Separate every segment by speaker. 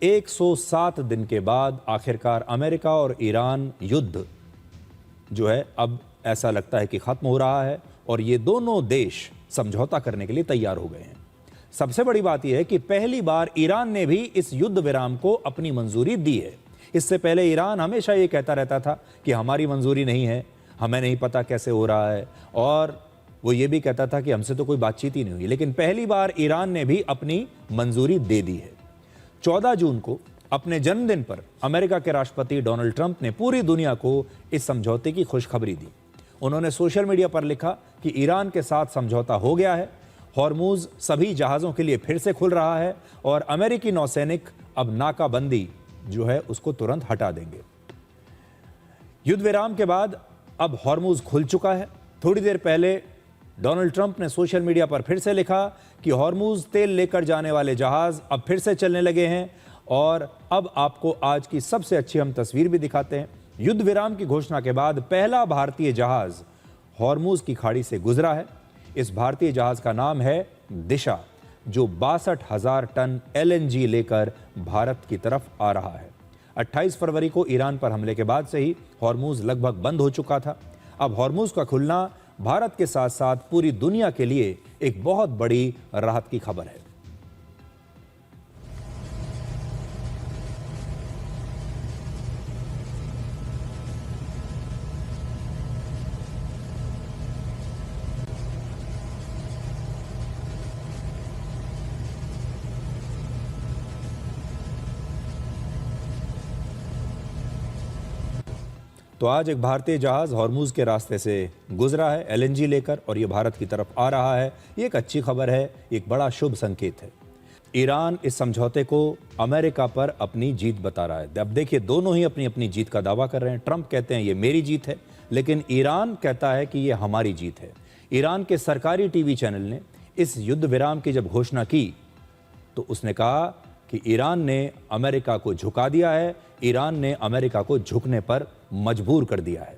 Speaker 1: 107 दिन के बाद आखिरकार अमेरिका और ईरान युद्ध जो है अब ऐसा लगता है कि खत्म हो रहा है और ये दोनों देश समझौता करने के लिए तैयार हो गए हैं। सबसे बड़ी बात यह है कि पहली बार ईरान ने भी इस युद्ध विराम को अपनी मंजूरी दी है। इससे पहले ईरान हमेशा ये कहता रहता था कि हमारी मंजूरी नहीं है, हमें नहीं पता कैसे हो रहा है, और वो ये भी कहता था कि हमसे तो कोई बातचीत ही नहीं हुई। लेकिन पहली बार ईरान ने भी अपनी मंजूरी दे दी है। 14 जून को अपने जन्मदिन पर अमेरिका के राष्ट्रपति डोनाल्ड ट्रंप ने पूरी दुनिया को इस समझौते की खुशखबरी दी। उन्होंने सोशल मीडिया पर लिखा कि ईरान के साथ समझौता हो गया है, हॉर्मूज सभी जहाज़ों के लिए फिर से खुल रहा है और अमेरिकी नौसैनिक अब नाकाबंदी जो है उसको तुरंत हटा देंगे। युद्ध विराम के बाद अब हॉर्मूज खुल चुका है। थोड़ी देर पहले डोनाल्ड ट्रंप ने सोशल मीडिया पर फिर से लिखा कि हॉर्मूज तेल लेकर जाने वाले जहाज अब फिर से चलने लगे हैं। और अब आपको आज की सबसे अच्छी हम तस्वीर भी दिखाते हैं। युद्ध विराम की घोषणा के बाद पहला भारतीय जहाज हॉर्मूज की खाड़ी से गुजरा है। इस भारतीय जहाज का नाम है दिशा, जो 62,000 टन LNG लेकर भारत की तरफ आ रहा है। 28 फरवरी को ईरान पर हमले के बाद से ही हॉर्मूज लगभग बंद हो चुका था। अब हॉर्मूज का खुलना भारत के साथ साथ पूरी दुनिया के लिए एक बहुत बड़ी राहत की खबर है। तो आज एक भारतीय जहाज हॉर्मूज के रास्ते से गुजरा है LNG लेकर और ये भारत की तरफ आ रहा है। ये एक अच्छी खबर है, एक बड़ा शुभ संकेत है। ईरान इस समझौते को अमेरिका पर अपनी जीत बता रहा है। अब देखिए, दोनों ही अपनी अपनी जीत का दावा कर रहे हैं। ट्रंप कहते हैं ये मेरी जीत है, लेकिन ईरान कहता है कि ये हमारी जीत है। ईरान के सरकारी टीवी चैनल ने इस युद्ध विराम की जब घोषणा की तो उसने कहा कि ईरान ने अमेरिका को झुका दिया है, ईरान ने अमेरिका को झुकने पर मजबूर कर दिया है।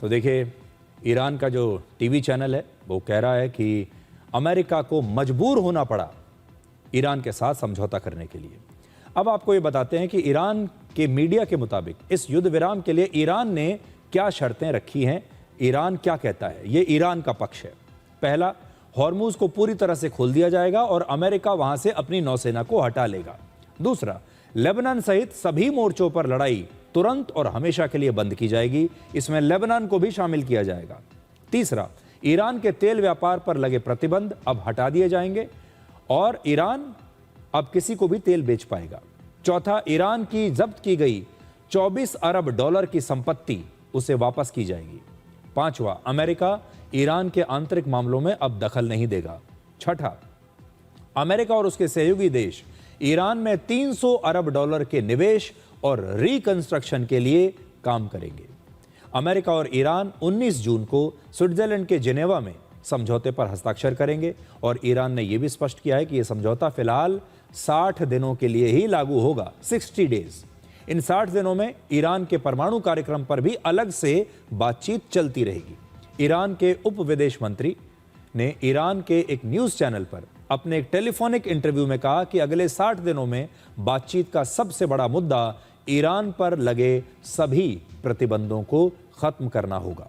Speaker 1: तो देखिए, ईरान का जो टीवी चैनल है वो कह रहा है कि अमेरिका को मजबूर होना पड़ा ईरान के साथ समझौता करने के लिए। अब आपको ये बताते हैं कि ईरान के मीडिया के मुताबिक इस युद्ध विराम के लिए ईरान ने क्या शर्तें रखी हैं। ईरान क्या कहता है, ये ईरान का पक्ष है। पहला, हॉर्मूज को पूरी तरह से खोल दिया जाएगा और अमेरिका वहां से अपनी नौसेना को हटा लेगा। दूसरा, लेबनान सहित सभी मोर्चों पर लड़ाई तुरंत और हमेशा के लिए बंद की जाएगी, इसमें लेबनान को भी शामिल किया जाएगा। तीसरा, ईरान के तेल व्यापार पर लगे प्रतिबंध अब हटा दिए जाएंगे और ईरान अब किसी को भी तेल बेच पाएगा। चौथा, ईरान की जब्त की गई 24 अरब डॉलर की संपत्ति उसे वापस की जाएगी। पांचवा, अमेरिका ईरान के आंतरिक मामलों में अब दखल नहीं देगा। छठा, अमेरिका और उसके सहयोगी देश ईरान में 300 अरब डॉलर के निवेश और रिकंस्ट्रक्शन के लिए काम करेंगे। अमेरिका और ईरान 19 जून को स्विट्जरलैंड के जिनेवा में समझौते पर हस्ताक्षर करेंगे और ईरान ने यह भी स्पष्ट किया है कि यह समझौता फिलहाल 60 दिनों के लिए ही लागू होगा, 60 डेज। इन 60 दिनों में ईरान के परमाणु कार्यक्रम पर भी अलग से बातचीत चलती रहेगी। ईरान के उप विदेश मंत्री ने ईरान के एक न्यूज चैनल पर अपने एक टेलीफोनिक इंटरव्यू में कहा कि अगले 60 दिनों में बातचीत का सबसे बड़ा मुद्दा ईरान पर लगे सभी प्रतिबंधों को खत्म करना होगा।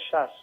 Speaker 2: 60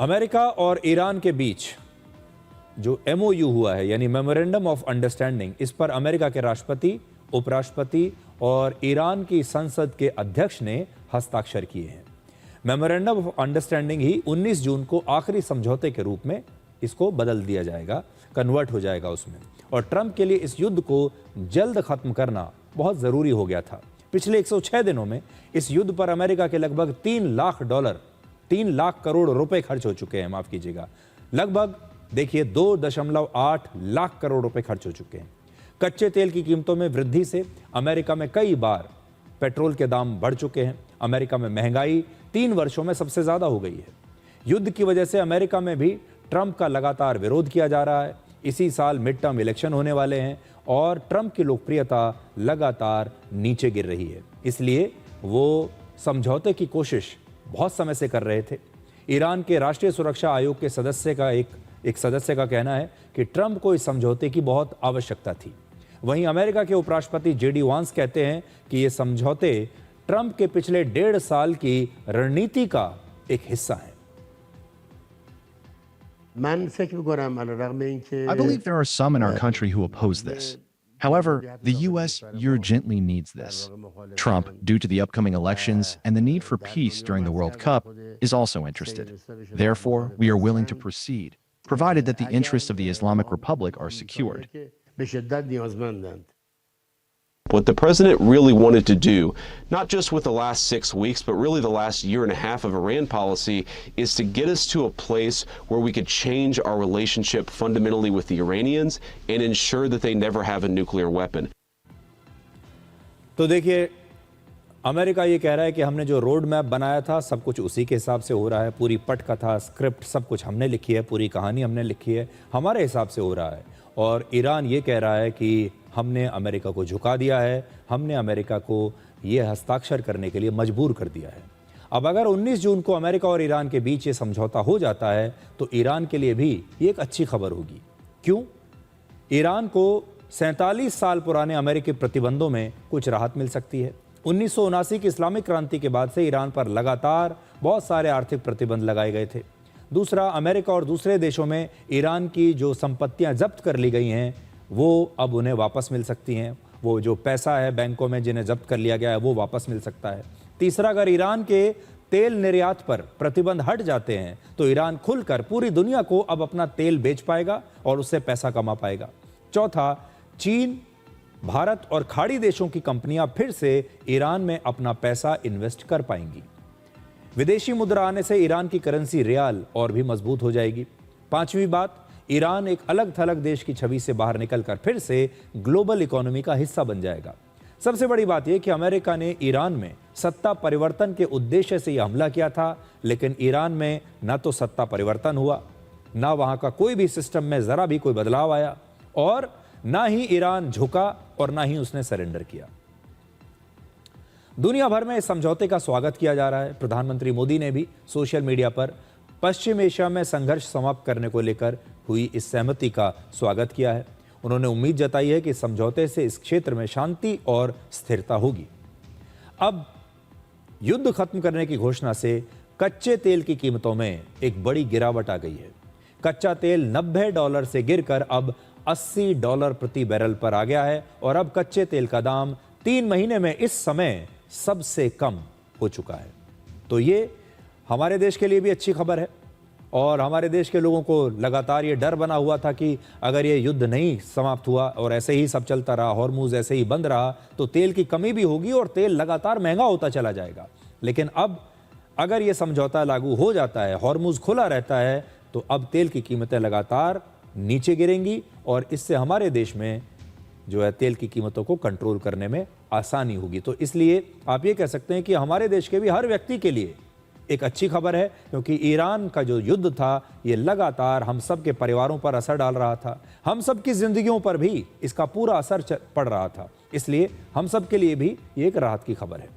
Speaker 1: अमेरिका और ईरान के बीच जो MOU हुआ है, यानी मेमोरेंडम ऑफ अंडरस्टैंडिंग, इस पर अमेरिका के राष्ट्रपति, उपराष्ट्रपति और ईरान की संसद के अध्यक्ष ने हस्ताक्षर किए हैं। मेमोरेंडम ऑफ अंडरस्टैंडिंग ही 19 जून को आखिरी समझौते के रूप में इसको बदल दिया जाएगा, कन्वर्ट हो जाएगा उसमें। और ट्रंप के लिए इस युद्ध को जल्द खत्म करना बहुत ज़रूरी हो गया था। पिछले 106 दिनों में इस युद्ध पर अमेरिका के लगभग $3 लाख करोड़ रुपए खर्च हो चुके हैं, माफ कीजिएगा, लगभग देखिए 2.8 लाख करोड़ रुपए खर्च हो चुके हैं। कच्चे तेल की कीमतों में वृद्धि से अमेरिका में कई बार पेट्रोल के दाम बढ़ चुके हैं। अमेरिका में महंगाई 3 वर्षों में सबसे ज्यादा हो गई है। युद्ध की वजह से अमेरिका में भी ट्रंप का लगातार विरोध किया जा रहा है। इसी साल मिड टर्म इलेक्शन होने वाले हैं और ट्रंप की लोकप्रियता लगातार नीचे गिर रही है। इसलिए वो समझौते की कोशिश बहुत समय से कर रहे थे। ईरान के राष्ट्रीय सुरक्षा आयोग के सदस्य का एक सदस्य का कहना है कि ट्रंप को इस समझौते की बहुत आवश्यकता थी। वहीं अमेरिका के उपराष्ट्रपति जेडी वांस कहते हैं कि ये समझौते ट्रंप के पिछले 1.5 साल की रणनीति का एक हिस्सा है।
Speaker 3: I believe there are some in our country who oppose this. However, the U.S. urgently needs this. Trump, due to the upcoming elections and the need for peace during the World Cup, is also interested. Therefore, we are willing to proceed, provided that the interests of the Islamic Republic are secured.
Speaker 4: What the president really wanted to do, not just with the last 6 weeks, but really the last year and a half of Iran policy, is to get us to a place where we could change our relationship fundamentally with the Iranians and ensure that they never have a nuclear weapon.
Speaker 1: तो देखिए, America ये कह रहा है कि हमने जो road map बनाया था सब कुछ उसी के हिसाब से हो रहा है। पूरी पटकथा, स्क्रिप्ट सब कुछ हमने लिखी है, पूरी कहानी हमने लिखी है, हमारे हिसाब से हो रहा है। और ईरान ये कह रहा है कि हमने अमेरिका को झुका दिया है, हमने अमेरिका को ये हस्ताक्षर करने के लिए मजबूर कर दिया है। अब अगर 19 जून को अमेरिका और ईरान के बीच ये समझौता हो जाता है तो ईरान के लिए भी ये एक अच्छी खबर होगी। क्यों? ईरान को 47 साल पुराने अमेरिकी प्रतिबंधों में कुछ राहत मिल सकती है। 1979 की इस्लामिक क्रांति के बाद से ईरान पर लगातार बहुत सारे आर्थिक प्रतिबंध लगाए गए थे। दूसरा, अमेरिका और दूसरे देशों में ईरान की जो संपत्तियां जब्त कर ली गई हैं वो अब उन्हें वापस मिल सकती हैं। वो जो पैसा है बैंकों में जिन्हें जब्त कर लिया गया है वो वापस मिल सकता है। तीसरा, अगर ईरान के तेल निर्यात पर प्रतिबंध हट जाते हैं तो ईरान खुलकर पूरी दुनिया को अब अपना तेल बेच पाएगा और उससे पैसा कमा पाएगा। चौथा, चीन, भारत और खाड़ी देशों की कंपनियां फिर से ईरान में अपना पैसा इन्वेस्ट कर पाएंगी। विदेशी मुद्रा आने से ईरान की करेंसी रियाल और भी मजबूत हो जाएगी। पांचवी बात, ईरान एक अलग थलग देश की छवि से बाहर निकलकर फिर से ग्लोबल इकोनॉमी का हिस्सा बन जाएगा। सबसे बड़ी बात यह कि अमेरिका ने ईरान में सत्ता परिवर्तन के उद्देश्य से यह हमला किया था, लेकिन ईरान में ना तो सत्ता परिवर्तन हुआ, ना वहां का कोई भी सिस्टम में जरा भी कोई बदलाव आया और ना ही ईरान झुका और ना ही उसने सरेंडर किया। दुनिया भर में इस समझौते का स्वागत किया जा रहा है। प्रधानमंत्री मोदी ने भी सोशल मीडिया पर पश्चिम एशिया में संघर्ष समाप्त करने को लेकर हुई इस सहमति का स्वागत किया है। उन्होंने उम्मीद जताई है कि समझौते से इस क्षेत्र में शांति और स्थिरता होगी। अब युद्ध खत्म करने की घोषणा से कच्चे तेल की कीमतों में एक बड़ी गिरावट आ गई है। कच्चा तेल $90 से गिरकर अब $80 प्रति बैरल पर आ गया है और अब कच्चे तेल का दाम 3 महीने में इस समय सबसे कम हो चुका है। तो ये हमारे देश के लिए भी अच्छी खबर है और हमारे देश के लोगों को लगातार ये डर बना हुआ था कि अगर ये युद्ध नहीं समाप्त हुआ और ऐसे ही सब चलता रहा, हॉर्मुज ऐसे ही बंद रहा, तो तेल की कमी भी होगी और तेल लगातार महंगा होता चला जाएगा। लेकिन अब अगर ये समझौता लागू हो जाता है, हॉर्मुज खुला रहता है, तो अब तेल की कीमतें लगातार नीचे गिरेंगी और इससे हमारे देश में जो है तेल की कीमतों को कंट्रोल करने में आसानी होगी। तो इसलिए आप ये कह सकते हैं कि हमारे देश के भी हर व्यक्ति के लिए एक अच्छी खबर है, क्योंकि ईरान का जो युद्ध था ये लगातार हम सब के परिवारों पर असर डाल रहा था, हम सब की जिंदगियों पर भी इसका पूरा असर पड़ रहा था। इसलिए हम सब के लिए भी ये एक राहत की खबर है।